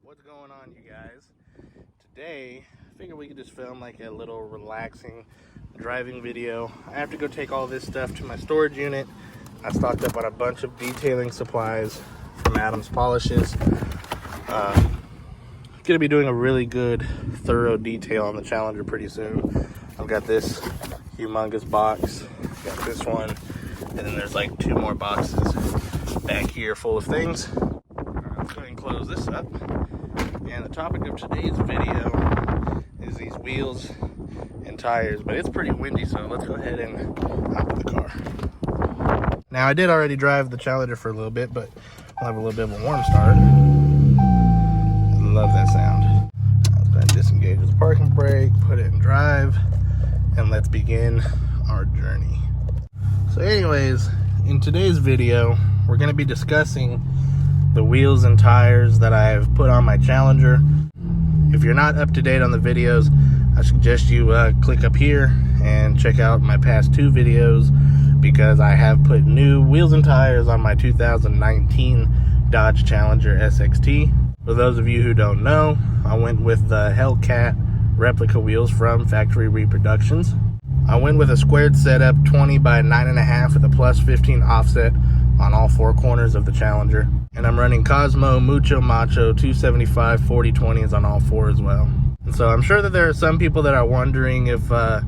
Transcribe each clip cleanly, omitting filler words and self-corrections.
What's going on, you guys? Today I figured we could just film like a little relaxing driving video. I have to go take all this stuff to my storage unit. I stocked up on a bunch of detailing supplies from Adam's Polishes. Gonna be doing a really good thorough detail on the Challenger pretty soon. I've got this humongous box, got this one, and then there's like 2 more boxes back here full of things. Let's go ahead and close this up. And the topic of today's video is these wheels and tires, but it's pretty windy, so let's go ahead and hop in the car. Now, I did already drive the Challenger for a little bit, but I'll have a little bit of a warm start. I love that sound. Let's go ahead and disengage the parking brake, put it in drive, and let's begin our journey. So anyways, in today's video, we're going to be discussing the wheels and tires that I've put on my Challenger. If you're not up to date on the videos, I suggest you click up here and check out my past 2 videos, because I have put new wheels and tires on my 2019 Dodge Challenger SXT. For those of you who don't know, I went with the Hellcat replica wheels from Factory Reproductions. I went with a squared setup 20 by 9.5 with a plus 15 offset on all 4 corners of the Challenger. And I'm running Cosmo Mucho Macho 275 40/20s on all 4 as well. And so I'm sure that there are some people that are wondering if the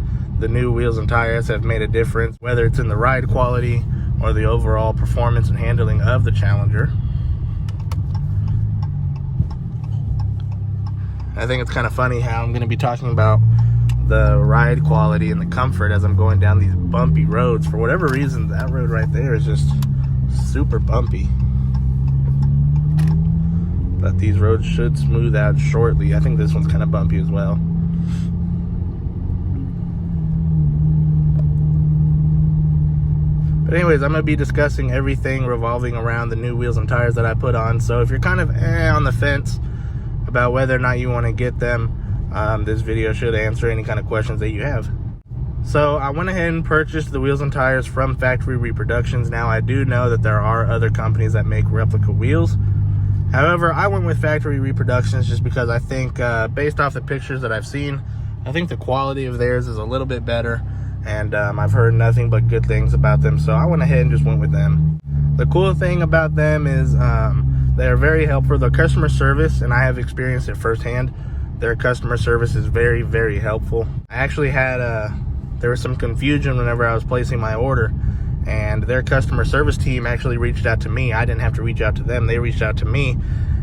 new wheels and tires have made a difference, whether it's in the ride quality or the overall performance and handling of the Challenger. I think it's kind of funny how I'm going to be talking about the ride quality and the comfort as I'm going down these bumpy roads. For whatever reason, that road right there is just super bumpy. But these roads should smooth out shortly. I think this one's kind of bumpy as well. But anyways, I'm going to be discussing everything revolving around the new wheels and tires that I put on. So if you're kind of on the fence about whether or not you want to get them, this video should answer any kind of questions that you have. So I went ahead and purchased the wheels and tires from Factory Reproductions. Now, I do know that there are other companies that make replica wheels. However, I went with Factory Reproductions just because I think, based off the pictures that I've seen, I think the quality of theirs is a little bit better. And I've heard nothing but good things about them, so I went ahead and just went with them. The cool thing about them is they're very helpful. The customer service, and I have experienced it firsthand, their customer service is very, very helpful. I actually had there was some confusion whenever I was placing my order, and their customer service team actually reached out to me. I didn't have to reach out to them. They reached out to me,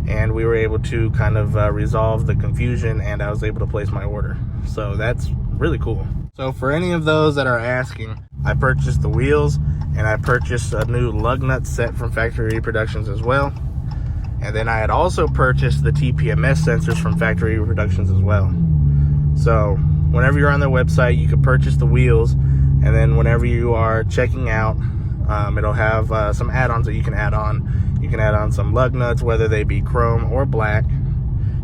and we were able to kind of resolve the confusion, and I was able to place my order. So that's really cool. So for any of those that are asking, I purchased the wheels, and I purchased a new lug nut set from Factory Reproductions as well. And then I had also purchased the TPMS sensors from Factory Reproductions as well. So whenever you're on their website, you can purchase the wheels, and then whenever you are checking out, it'll have some add-ons that you can add on. You can add on some lug nuts, whether they be chrome or black.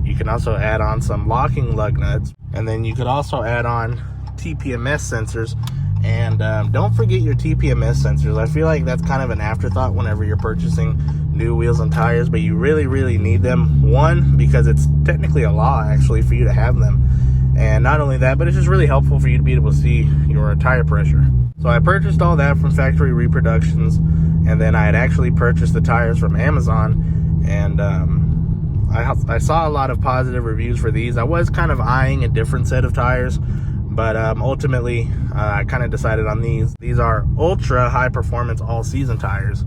You can also add on some locking lug nuts, and then you could also add on TPMS sensors. And don't forget your TPMS sensors. I feel like that's kind of an afterthought whenever you're purchasing new wheels and tires, but you really, really need them. One, because it's technically a law actually for you to have them. And not only that, but it's just really helpful for you to be able to see your tire pressure. So I purchased all that from Factory Reproductions, and then I had actually purchased the tires from Amazon, and I saw a lot of positive reviews for these. I was kind of eyeing a different set of tires, but ultimately I kind of decided on these. These are ultra high performance all season tires,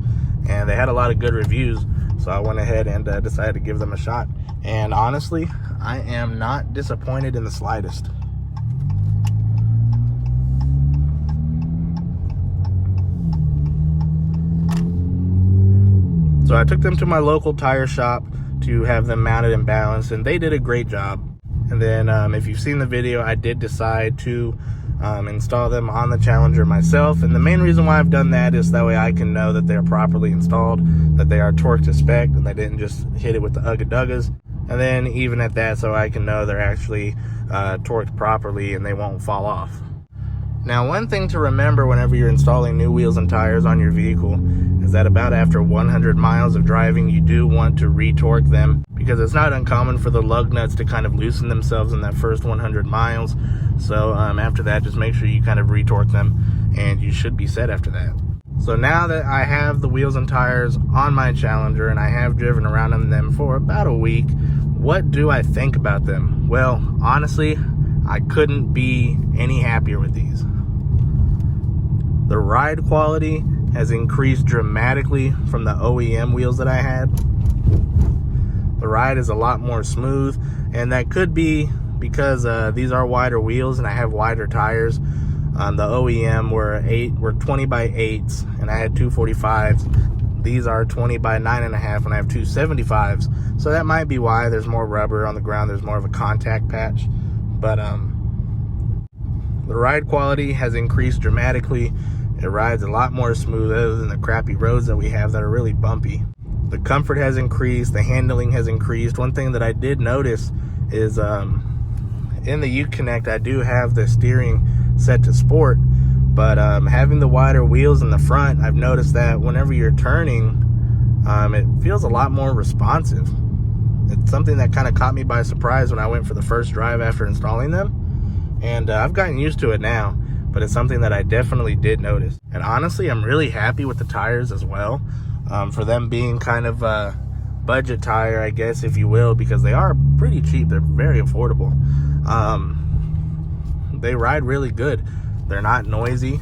and they had a lot of good reviews, so I went ahead and decided to give them a shot. And honestly, I am not disappointed in the slightest. So I took them to my local tire shop to have them mounted and balanced, and they did a great job. And then if you've seen the video, I did decide to install them on the Challenger myself. And the main reason why I've done that is that way I can know that they're properly installed, that they are torqued to spec, and they didn't just hit it with the ugga-duggas. And then even at that, so I can know they're actually torqued properly and they won't fall off. Now, one thing to remember whenever you're installing new wheels and tires on your vehicle is that about after 100 miles of driving, you do want to re-torque them, because it's not uncommon for the lug nuts to kind of loosen themselves in that first 100 miles. So after that, just make sure you kind of retorque them, and you should be set after that. So now that I have the wheels and tires on my Challenger and I have driven around in them for about a week, what do I think about them? Well, honestly, I couldn't be any happier with these. The ride quality has increased dramatically from the OEM wheels that I had. The ride is a lot more smooth, and that could be because these are wider wheels and I have wider tires. The OEM were 20 by 8s, and I had 245s. These are 20 by 9.5, and I have 275s. So that might be why there's more rubber on the ground. There's more of a contact patch. But the ride quality has increased dramatically. It rides a lot more smooth other than the crappy roads that we have that are really bumpy. The comfort has increased. The handling has increased. One thing that I did notice is in the Uconnect, I do have the steering set to sport, but having the wider wheels in the front, I've noticed that whenever you're turning, it feels a lot more responsive. It's something that kind of caught me by surprise when I went for the first drive after installing them, and I've gotten used to it now, but it's something that I definitely did notice. And honestly, I'm really happy with the tires as well, for them being kind of a budget tire, I guess, if you will, because they are pretty cheap. They're very affordable. They ride really good. They're not noisy.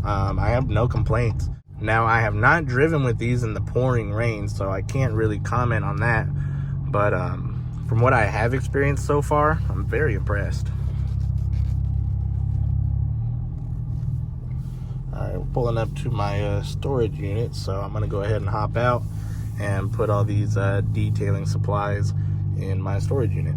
I have no complaints. Now, I have not driven with these in the pouring rain, so I can't really comment on that. But from what I have experienced so far, I'm very impressed. All right, we're pulling up to my storage unit, so I'm gonna go ahead and hop out and put all these detailing supplies in my storage unit.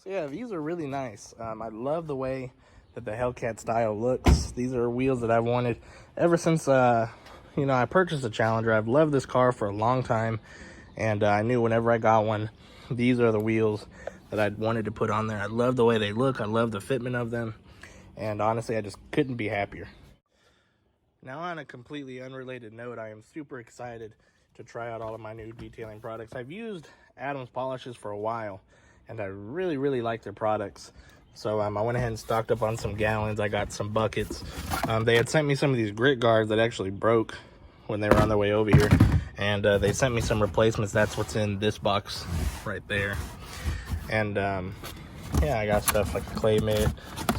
So yeah, these are really nice. I love the way that the Hellcat style looks. These are wheels that I've wanted ever since I purchased a Challenger. I've loved this car for a long time, and I knew whenever I got one, these are the wheels that I'd wanted to put on there. I love the way they look. I love the fitment of them, and honestly, I just couldn't be happier. Now, on a completely unrelated note, I am super excited to try out all of my new detailing products. I've used Adams polishes for a while, and I really like their products. So I went ahead and stocked up on some gallons. I got some buckets. They had sent me some of these grit guards that actually broke when they were on their way over here, and they sent me some replacements. That's what's in this box right there. And yeah, I got stuff like a clay mitt,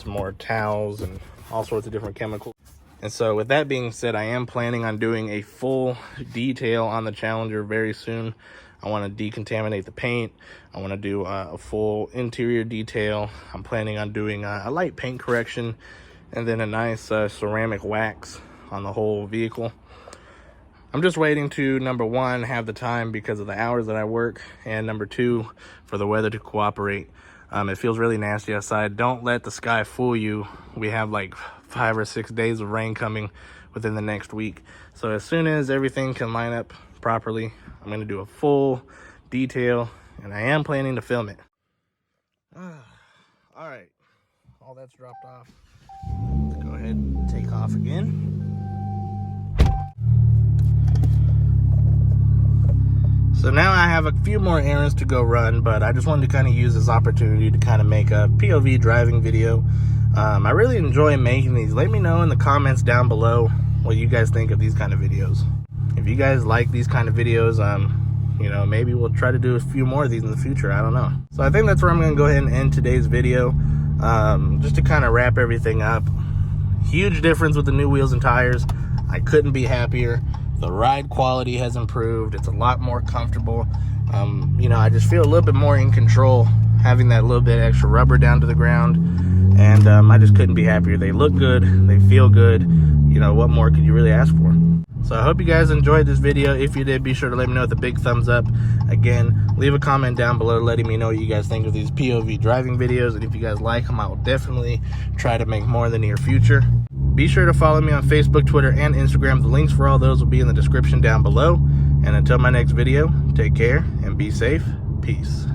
some more towels, and all sorts of different chemicals. And so with that being said, I am planning on doing a full detail on the Challenger very soon. I want to decontaminate the paint. I want to do a full interior detail. I'm planning on doing a light paint correction and then a nice ceramic wax on the whole vehicle. I'm just waiting to, number one, have the time because of the hours that I work, and number two, for the weather to cooperate. It feels really nasty outside. Don't let the sky fool you. We have like 5 or 6 days of rain coming within the next week. So as soon as everything can line up properly, I'm going to do a full detail, and I am planning to film it. All right, all that's dropped off. Let's go ahead and take off again. So now I have a few more errands to go run, but I just wanted to kind of use this opportunity to kind of make a POV driving video. I really enjoy making these. Let me know in the comments down below what you guys think of these kind of videos. If you guys like these kind of videos, maybe we'll try to do a few more of these in the future. I don't know. So I think that's where I'm going to go ahead and end today's video. Just to kind of wrap everything up. Huge difference with the new wheels and tires. I couldn't be happier. The ride quality has improved. It's a lot more comfortable. I just feel a little bit more in control having that little bit extra rubber down to the ground. And I just couldn't be happier. They look good. They feel good. What more could you really ask for? So I hope you guys enjoyed this video. If you did, be sure to let me know with a big thumbs up. Again, leave a comment down below letting me know what you guys think of these POV driving videos. And if you guys like them, I will definitely try to make more in the near future. Be sure to follow me on Facebook, Twitter, and Instagram. The links for all those will be in the description down below. And until my next video, take care and be safe. Peace.